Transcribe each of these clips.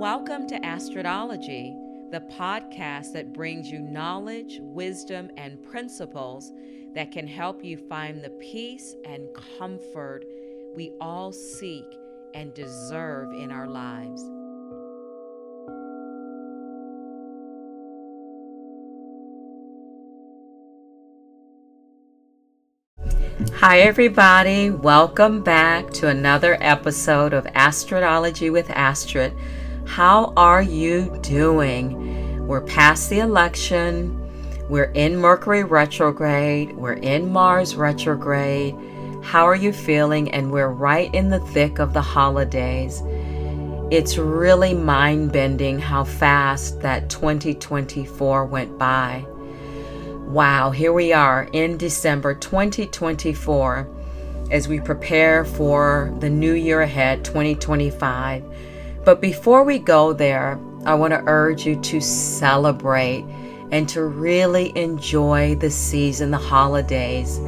Welcome to Astrology, the podcast that brings you knowledge, wisdom, and principles that can help you find the peace and comfort we all seek and deserve in our lives. Hi everybody, welcome back to another episode of Astrology with Astrid. How are you doing? We're past the election, we're in Mercury retrograde, we're in Mars retrograde. How are you feeling? And we're right in the thick of the holidays. It's really mind-bending how fast that 2024 went by. Wow, here we are in December 2024 as we prepare for the new year ahead, 2025. But before we go there, I want to urge you to celebrate and to really enjoy the season, the holidays.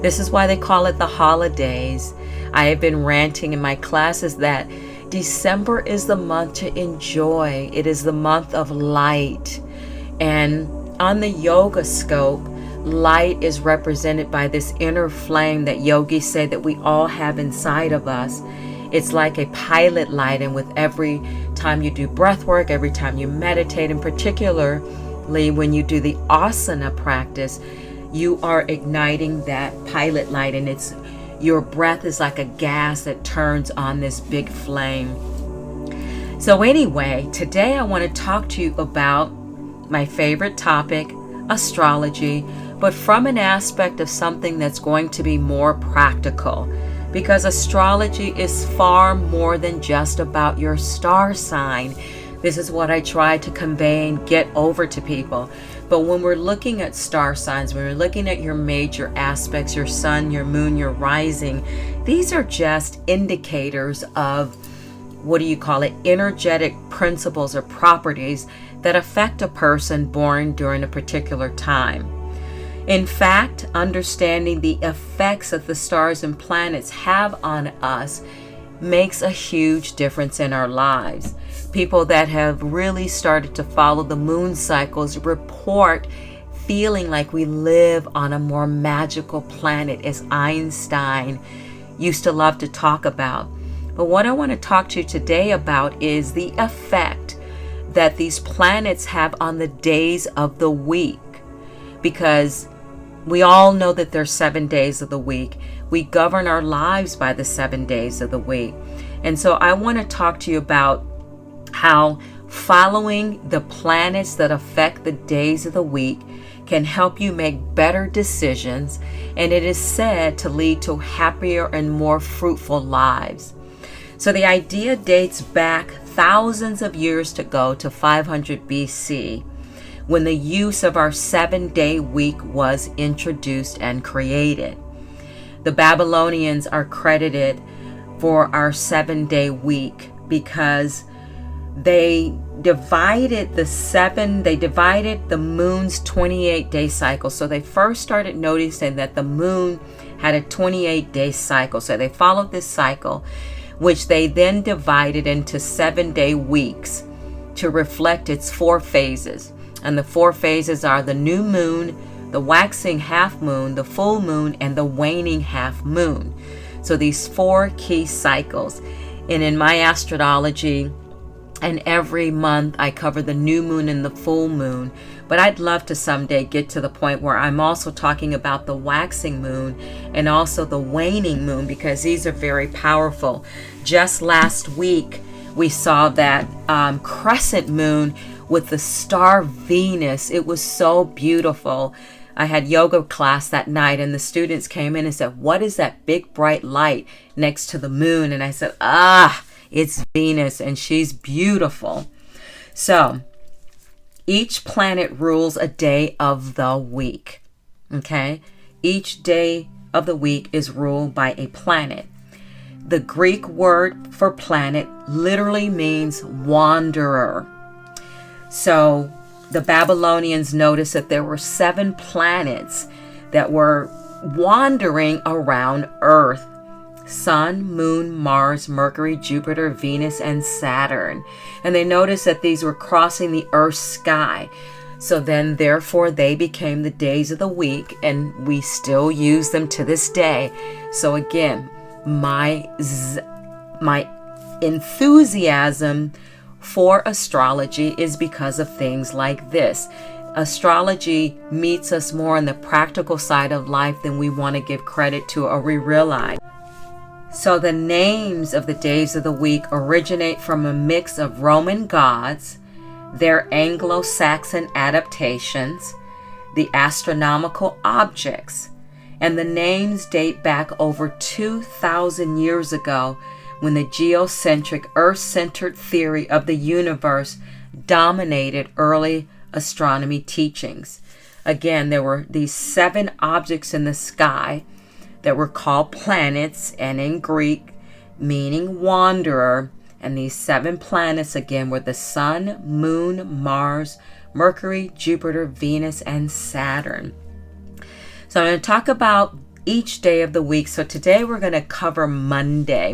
This is why they call it the holidays. I have been ranting in my classes that December is the month to enjoy. It is the month of light. And on the yoga scope, light is represented by this inner flame that yogis say that we all have inside of us. It's like a pilot light, and with every time you do breath work, every time you meditate, and particularly when you do the asana practice, you are igniting that pilot light, and it's your breath is like a gas that turns on this big flame. So anyway, today I want to talk to you about my favorite topic, astrology, but from an aspect of something that's going to be more practical, because astrology is far more than just about your star sign. This is what I try to convey and get over to people. But when we're looking at star signs, when we're looking at your major aspects, your sun, your moon, your rising, these are just indicators of, energetic principles or properties that affect a person born during a particular time. In fact, understanding the effects that the stars and planets have on us makes a huge difference in our lives. People that have really started to follow the moon cycles report feeling like we live on a more magical planet, as Einstein used to love to talk about. But what I want to talk to you today about is the effect that these planets have on the days of the week, because we all know that there's 7 days of the week. We govern our lives by the 7 days of the week. And so I want to talk to you about how following the planets that affect the days of the week can help you make better decisions, and it is said to lead to happier and more fruitful lives. So the idea dates back thousands of years ago to 500 BC, when the use of our 7-day week was introduced and created. The Babylonians are credited for our 7-day week because they divided the moon's 28-day cycle. So they first started noticing that the moon had a 28-day cycle. So they followed this cycle, which they then divided into 7-day weeks to reflect its 4 phases. And the 4 phases are the new moon, the waxing half moon, the full moon, and the waning half moon. So these 4 key cycles. And in my astrology, and every month I cover the new moon and the full moon. But I'd love to someday get to the point where I'm also talking about the waxing moon and also the waning moon, because these are very powerful. Just last week, we saw that crescent moon with the star Venus. It was so beautiful. I had yoga class that night, and the students came in and said, "What is that big bright light next to the moon?" And I said, it's Venus, and she's beautiful. So each planet rules a day of the week. Okay? Each day of the week is ruled by a planet. The Greek word for planet literally means wanderer. So the Babylonians noticed that there were 7 planets that were wandering around Earth. Sun, Moon, Mars, Mercury, Jupiter, Venus, and Saturn. And they noticed that these were crossing the Earth's sky. So then, therefore, they became the days of the week, and we still use them to this day. So again, my enthusiasm for astrology is because of things like this. Astrology meets us more on the practical side of life than we want to give credit to or we realize. So the names of the days of the week originate from a mix of Roman gods, their Anglo-Saxon adaptations, the astronomical objects, and the names date back over 2,000 years ago when the geocentric, Earth-centered theory of the universe dominated early astronomy teachings. Again, there were these 7 objects in the sky that were called planets, and in Greek meaning wanderer. And these 7 planets again were the Sun, Moon, Mars, Mercury, Jupiter, Venus, and Saturn. So I'm going to talk about each day of the week. So today we're going to cover Monday.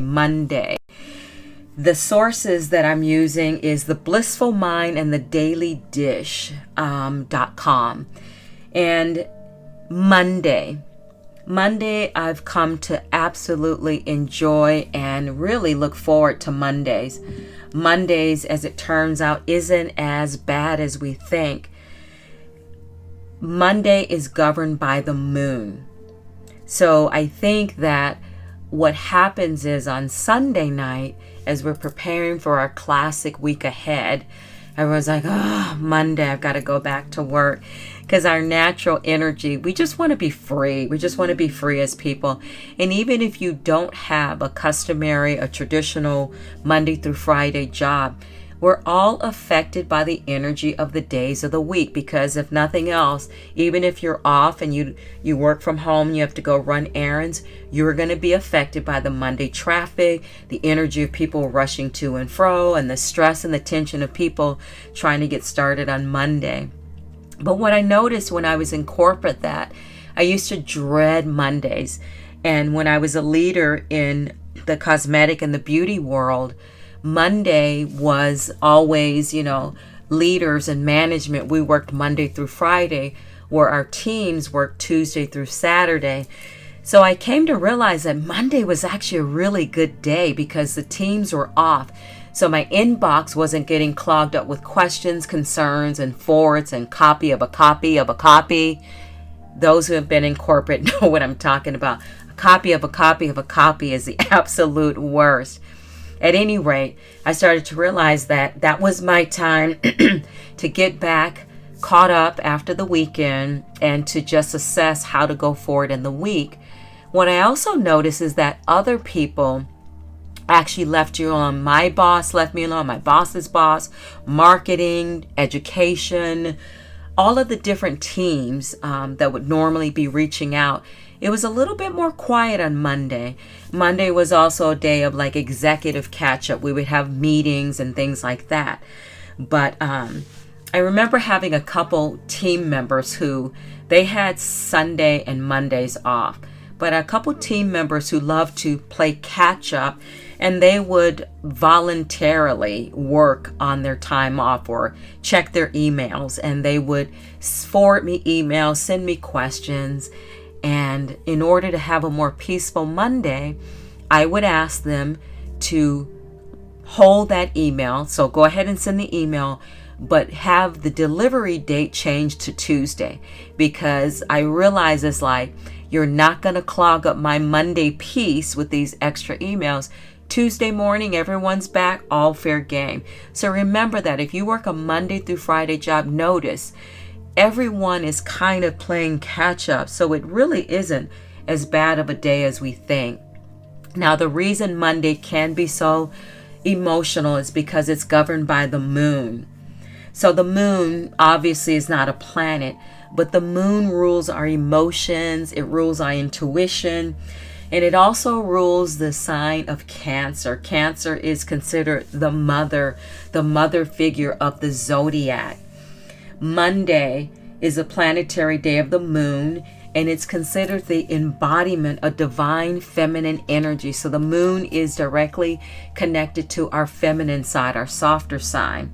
The sources that I'm using is the Blissful Mind and the Daily Dish.com. And Monday, I've come to absolutely enjoy and really look forward to Mondays. Mondays, as it turns out, isn't as bad as we think. Monday is governed by the moon. So I think that what happens is on Sunday night, as we're preparing for our classic week ahead, everyone's like, Monday, I've got to go back to work. Because our natural energy, we just want to be free. We just want to be free as people. And even if you don't have a traditional Monday through Friday job, we're all affected by the energy of the days of the week. Because if nothing else, even if you're off and you work from home, you have to go run errands, you're going to be affected by the Monday traffic, the energy of people rushing to and fro, and the stress and the tension of people trying to get started on Monday. But what I noticed when I was in corporate, that I used to dread Mondays. And when I was a leader in the cosmetic and the beauty world, Monday was always, leaders and management. We worked Monday through Friday, where our teams worked Tuesday through Saturday. So I came to realize that Monday was actually a really good day because the teams were off. So my inbox wasn't getting clogged up with questions, concerns, and forwards and copy of a copy of a copy. Those who have been in corporate know what I'm talking about. A copy of a copy of a copy is the absolute worst. At any rate, I started to realize that that was my time to get back caught up after the weekend and to just assess how to go forward in the week. What I also noticed is that other people actually left you alone. My boss left me alone, my boss's boss, marketing, education, all of the different teams that would normally be reaching out. It was a little bit more quiet on Monday. Monday was also a day of like executive catch-up. We would have meetings and things like that. But I remember having a couple team members who they had Sunday and Mondays off. But a couple team members who loved to play catch-up, and they would voluntarily work on their time off or check their emails, and they would forward me emails, send me questions. And in order to have a more peaceful Monday, I would ask them to hold that email. So go ahead and send the email, but have the delivery date changed to Tuesday, because I realize it's like, you're not going to clog up my Monday peace with these extra emails. Tuesday morning, everyone's back, all fair game. So remember that if you work a Monday through Friday job, notice everyone is kind of playing catch up. So it really isn't as bad of a day as we think. Now, the reason Monday can be so emotional is because it's governed by the moon. So the moon obviously is not a planet, but the moon rules our emotions, it rules our intuition, and it also rules the sign of Cancer. Cancer is considered the mother figure of the zodiac. Monday is a planetary day of the moon, and it's considered the embodiment of divine feminine energy. So the moon is directly connected to our feminine side, our softer side.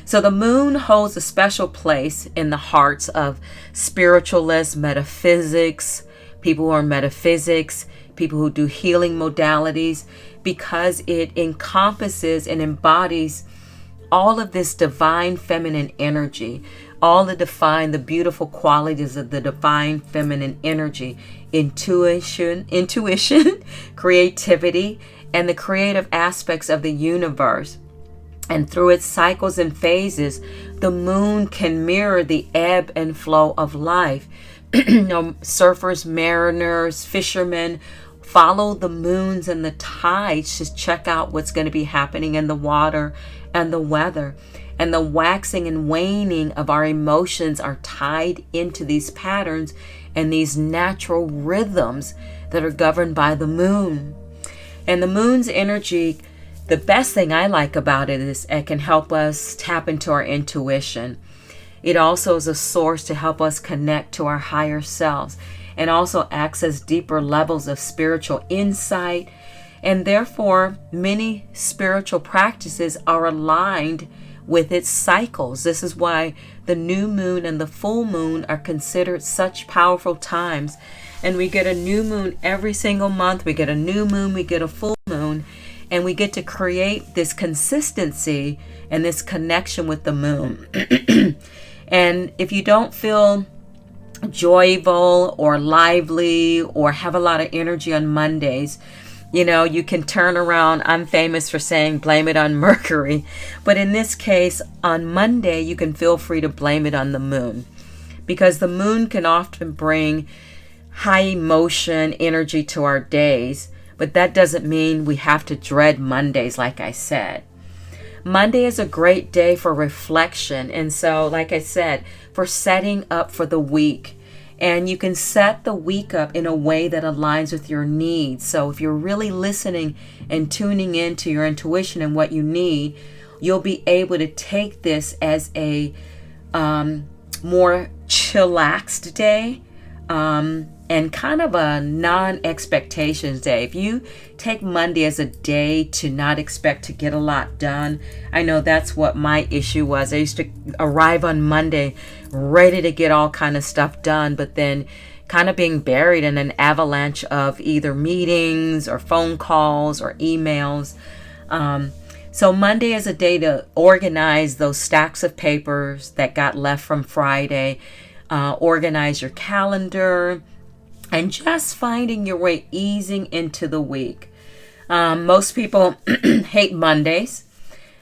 So the moon holds a special place in the hearts of spiritualists, metaphysics, people who are metaphysics, people who do healing modalities, because it encompasses and embodies all of this divine feminine energy, all the beautiful qualities of the divine feminine energy, intuition, creativity, and the creative aspects of the universe. And through its cycles and phases, the moon can mirror the ebb and flow of life. Surfers, mariners, fishermen follow the moons and the tides to check out what's going to be happening in the water and the weather. And the waxing and waning of our emotions are tied into these patterns and these natural rhythms that are governed by the moon. And the moon's energy, the best thing I like about it is it can help us tap into our intuition. It also is a source to help us connect to our higher selves and also access deeper levels of spiritual insight. And therefore, many spiritual practices are aligned with its cycles. This is why the new moon and the full moon are considered such powerful times. And we get a new moon every single month. We get a new moon, we get a full moon, and we get to create this consistency and this connection with the moon. And if you don't feel joyful or lively or have a lot of energy on Mondays, you can turn around. I'm famous for saying blame it on Mercury. But in this case, on Monday, you can feel free to blame it on the moon, because the moon can often bring high emotion energy to our days. But that doesn't mean we have to dread Mondays, like I said. Monday is a great day for reflection. And so, like I said, for setting up for the week. And you can set the week up in a way that aligns with your needs. So if you're really listening and tuning into your intuition and what you need, you'll be able to take this as a more chillaxed day. And kind of a non-expectations day. If you take Monday as a day to not expect to get a lot done, I know that's what my issue was. I used to arrive on Monday ready to get all kind of stuff done, but then kind of being buried in an avalanche of either meetings or phone calls or emails. So Monday is a day to organize those stacks of papers that got left from Friday, organize your calendar, and just finding your way easing into the week. Most people hate Mondays.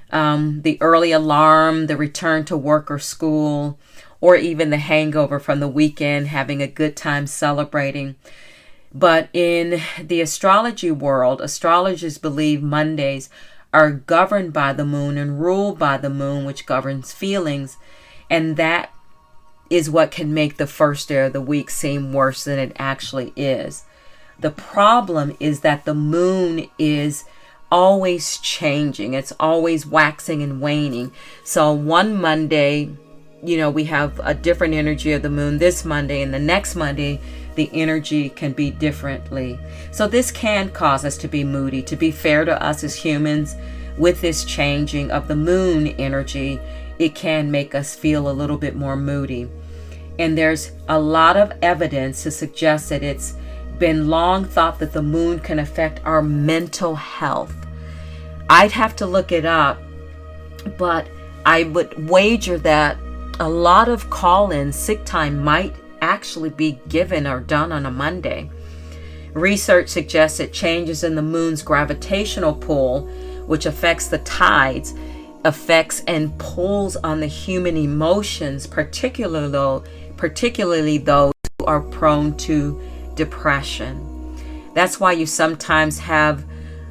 The early alarm, the return to work or school, or even the hangover from the weekend, having a good time celebrating. But in the astrology world, astrologers believe Mondays are governed by the moon and ruled by the moon, which governs feelings. And that is what can make the first day of the week seem worse than it actually is. The problem is that the moon is always changing. It's always waxing and waning. So one Monday, we have a different energy of the moon this Monday, and the next Monday, the energy can be differently. So this can cause us to be moody. To be fair to us as humans, with this changing of the moon energy, it can make us feel a little bit more moody. And there's a lot of evidence to suggest that it's been long thought that the moon can affect our mental health. I'd have to look it up, but I would wager that a lot of call-in sick time might actually be given or done on a Monday. Research suggests that changes in the moon's gravitational pull, which affects the tides, affects and pulls on the human emotions, particularly those who are prone to depression. That's why you sometimes have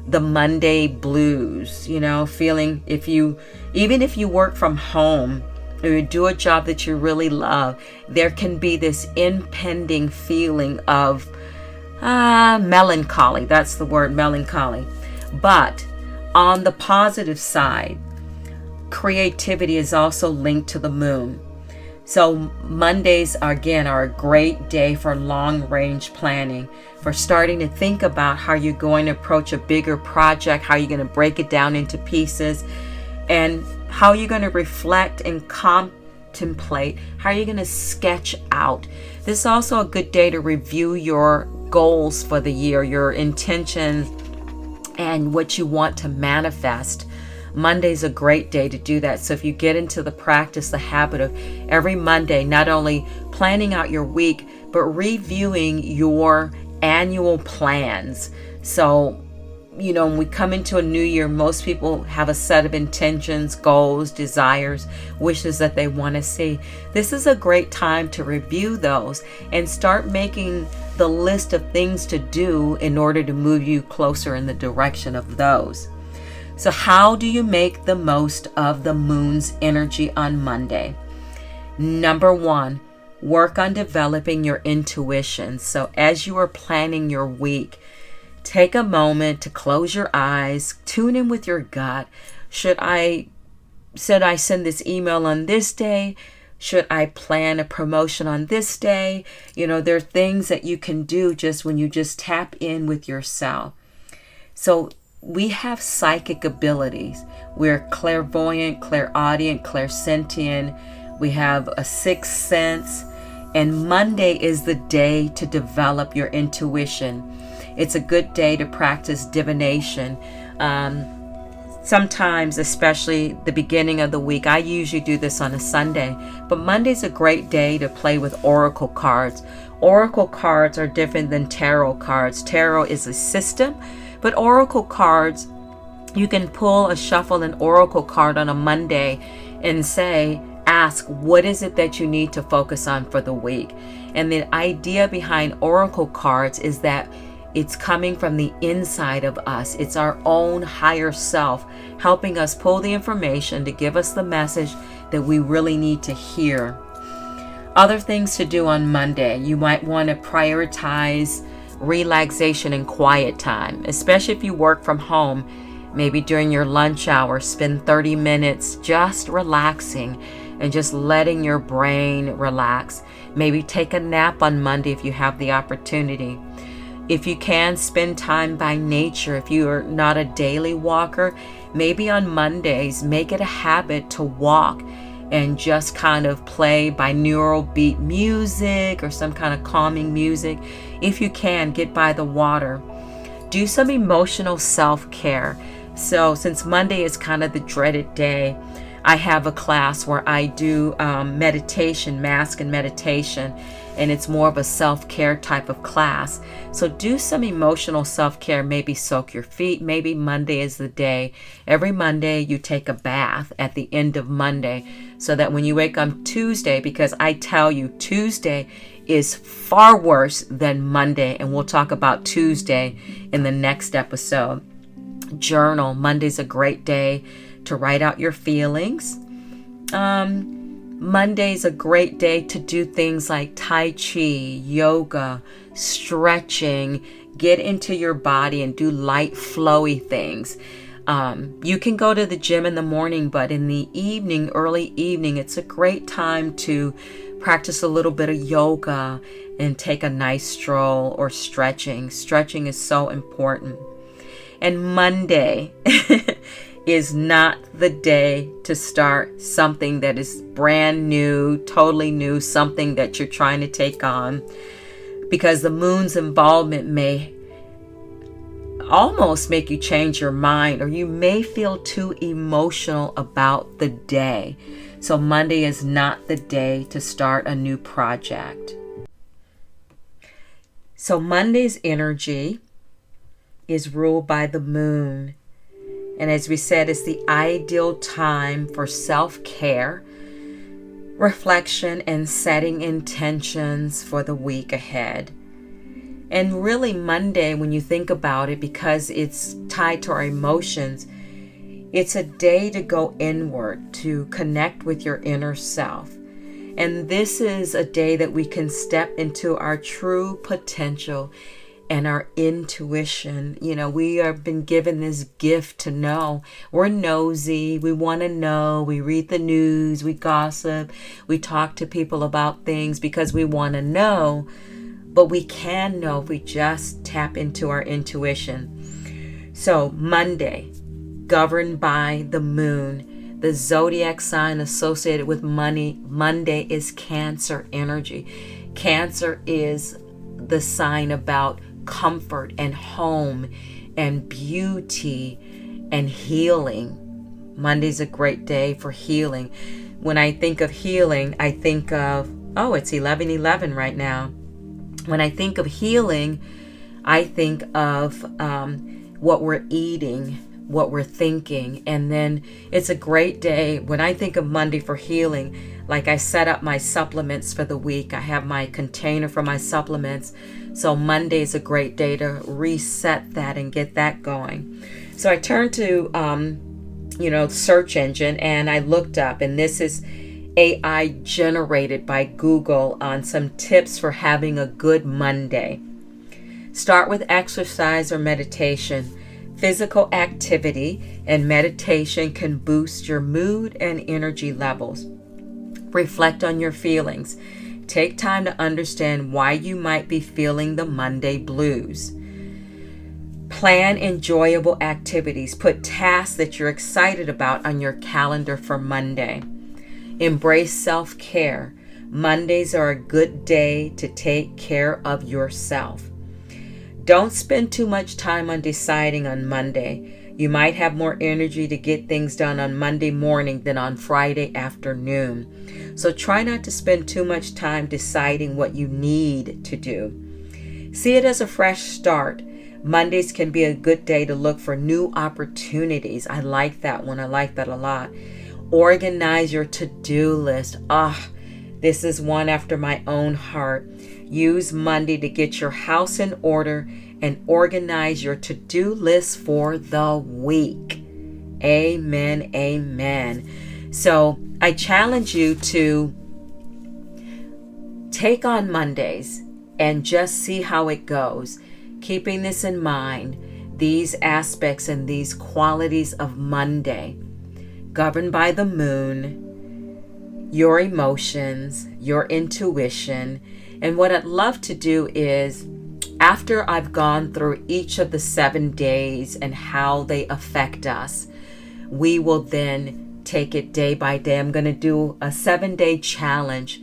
the Monday blues, feeling even if you work from home or you do a job that you really love, there can be this impending feeling of melancholy. That's the word, melancholy. But on the positive side, creativity is also linked to the moon. So Mondays, again, are a great day for long-range planning, for starting to think about how you're going to approach a bigger project, how you're going to break it down into pieces, and how you're going to reflect and contemplate, how you're going to sketch out. This is also a good day to review your goals for the year, your intentions, and what you want to manifest. Monday's a great day to do that. So if you get into the practice, the habit of every Monday, not only planning out your week, but reviewing your annual plans. So, when we come into a new year, most people have a set of intentions, goals, desires, wishes that they want to see. This is a great time to review those and start making the list of things to do in order to move you closer in the direction of those. So how do you make the most of the moon's energy on Monday? Number one, work on developing your intuition. So as you are planning your week, take a moment to close your eyes, tune in with your gut. Should I send this email on this day? Should I plan a promotion on this day? There are things that you can do just when you just tap in with yourself. So we have psychic abilities. We're clairvoyant, clairaudient, clairsentient. We have a sixth sense. And Monday is the day to develop your intuition. It's a good day to practice divination. Sometimes, especially the beginning of the week, I usually do this on a Sunday, but Monday's a great day to play with oracle cards. Oracle cards are different than tarot cards. Tarot is a system, but oracle cards, you can shuffle an oracle card on a Monday and ask, what is it that you need to focus on for the week? And the idea behind oracle cards is that it's coming from the inside of us. It's our own higher self helping us pull the information to give us the message that we really need to hear. Other things to do on Monday, you might want to prioritize relaxation and quiet time, especially if you work from home. Maybe during your lunch hour, spend 30 minutes just relaxing and just letting your brain relax. Maybe take a nap on Monday if you have the opportunity. If you can, spend time by nature. If you are not a daily walker, maybe on Mondays, make it a habit to walk and just kind of play binaural beat music or some kind of calming music. If you can, get by the water. Do some emotional self-care. So since Monday is kind of the dreaded day, I have a class where I do meditation, mask and meditation, and it's more of a self-care type of class. So do some emotional self-care, maybe soak your feet. Maybe Monday is the day. Every Monday you take a bath at the end of Monday so that when you wake up Tuesday, because I tell you, Tuesday is far worse than Monday, and we'll talk about Tuesday in the next episode. Journal. Monday's a great day to write out your feelings. Monday's a great day to do things like Tai Chi, yoga, stretching, get into your body and do light, flowy things. You can go to the gym in the morning, but in the evening, early evening, it's a great time to practice a little bit of yoga and take a nice stroll or stretching. Stretching is so important. And Monday is not the day to start something that is brand new, totally new, something that you're trying to take on, because the moon's involvement may almost make you change your mind, or you may feel too emotional about the day. So Monday is not the day to start a new project. So Monday's energy is ruled by the moon. And as we said, it's the ideal time for self-care, reflection, and setting intentions for the week ahead. And really Monday, when you think about it, because it's tied to our emotions, it's a day to go inward, to connect with your inner self. And this is a day that we can step into our true potential and our intuition. We have been given this gift to know. We're nosy. We want to know. We read the news. We gossip. We talk to people about things because we want to know. But we can know if we just tap into our intuition. So Monday, governed by the moon, the zodiac sign associated with money, Monday is Cancer energy. Cancer is the sign about comfort and home and beauty and healing. Monday's a great day for healing. When I think of healing, I think of, it's 11:11 right now. When I think of healing, I think of what we're eating, what we're thinking. And then it's a great day when I think of Monday for healing. Like I set up my supplements for the week. I have my container for my supplements. So Monday is a great day to reset that and get that going. So I turned to, search engine, and I looked up, and this is AI generated by Google on some tips for having a good Monday. Start with exercise or meditation. Physical activity and meditation can boost your mood and energy levels. Reflect on your feelings. Take time to understand why you might be feeling the Monday blues. Plan enjoyable activities. Put tasks that you're excited about on your calendar for Monday. Embrace self-care. Mondays are a good day to take care of yourself. Don't spend too much time on deciding on Monday. You might have more energy to get things done on Monday morning than on Friday afternoon. So try not to spend too much time deciding what you need to do. See it as a fresh start. Mondays can be a good day to look for new opportunities. I like that one. I like that a lot. Organize your to-do list. This is one after my own heart. Use Monday to get your house in order and organize your to-do list for the week. Amen. Amen. So I challenge you to take on Mondays and just see how it goes. Keeping this in mind, these aspects and these qualities of Monday, governed by the moon, your emotions, your intuition. And what I'd love to do is, after I've gone through each of the 7 days and how they affect us, we will then take it day by day. I'm going to do a 7-day challenge,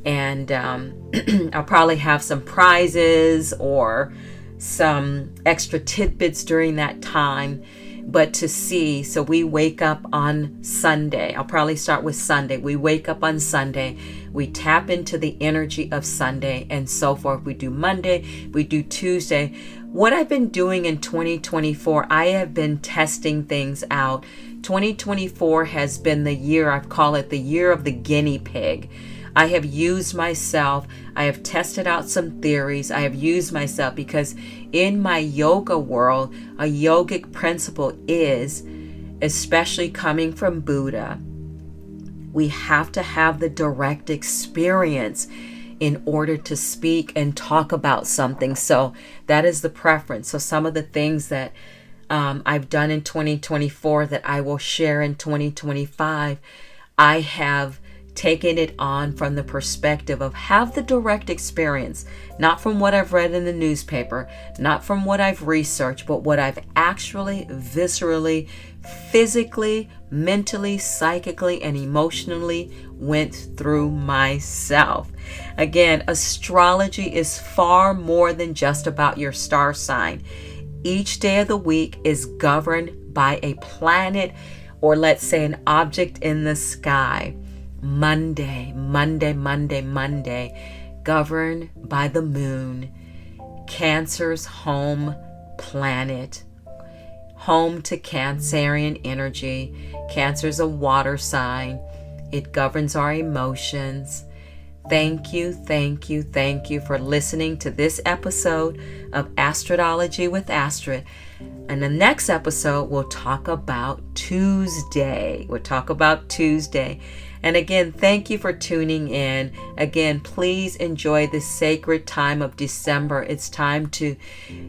and I'll probably have some prizes or some extra tidbits during that time. But to see, so we wake up on Sunday. I'll probably start with Sunday. We wake up on Sunday. We tap into the energy of Sunday and so forth. We do Monday. We do Tuesday. What I've been doing in 2024, I have been testing things out. 2024 has been the year, I call it the year of the guinea pig. I have used myself. I have tested out some theories. I have used myself because in my yoga world, a yogic principle is, especially coming from Buddha, we have to have the direct experience in order to speak and talk about something. So that is the preference. So some of the things that I've done in 2024 that I will share in 2025, I have taking it on from the perspective of have the direct experience, not from what I've read in the newspaper, not from what I've researched, but what I've actually viscerally, physically, mentally, psychically, and emotionally went through myself. Again, astrology is far more than just about your star sign. Each day of the week is governed by a planet, or let's say an object in the sky. Monday, governed by the moon, Cancer's home planet, home to Cancerian energy. Cancer's a water sign. It governs our emotions. Thank you for listening to this episode of Astrology with Astrid. In the next episode, we'll talk about Tuesday. And again, thank you for tuning in. Again, please enjoy this sacred time of December. It's time to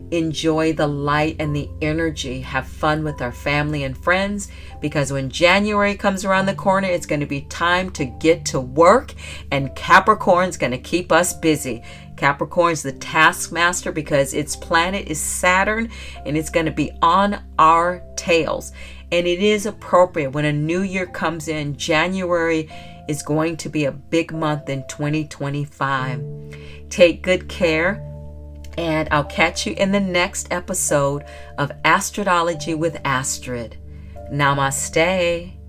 enjoy the light and the energy. Have fun with our family and friends, because when January comes around the corner, it's going to be time to get to work, and Capricorn's going to keep us busy. Capricorn's the taskmaster because its planet is Saturn, and it's going to be on our tails. And it is appropriate when a new year comes in. January is going to be a big month in 2025. Take good care, and I'll catch you in the next episode of Astrology with Astrid. Namaste.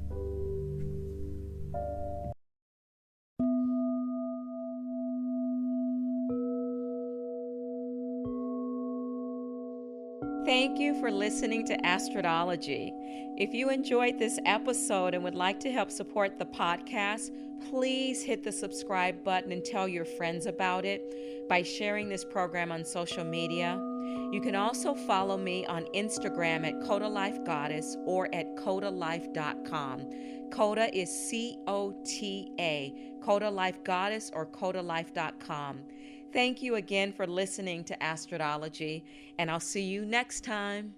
Thank you for listening to Astrology. If you enjoyed this episode and would like to help support the podcast, please hit the subscribe button and tell your friends about it by sharing this program on social media. You can also follow me on Instagram at Coda Life Goddess or at codalife.com. Coda is C-O-T-A, Coda Life Goddess or codalife.com. Thank you again for listening to Astrology, and I'll see you next time.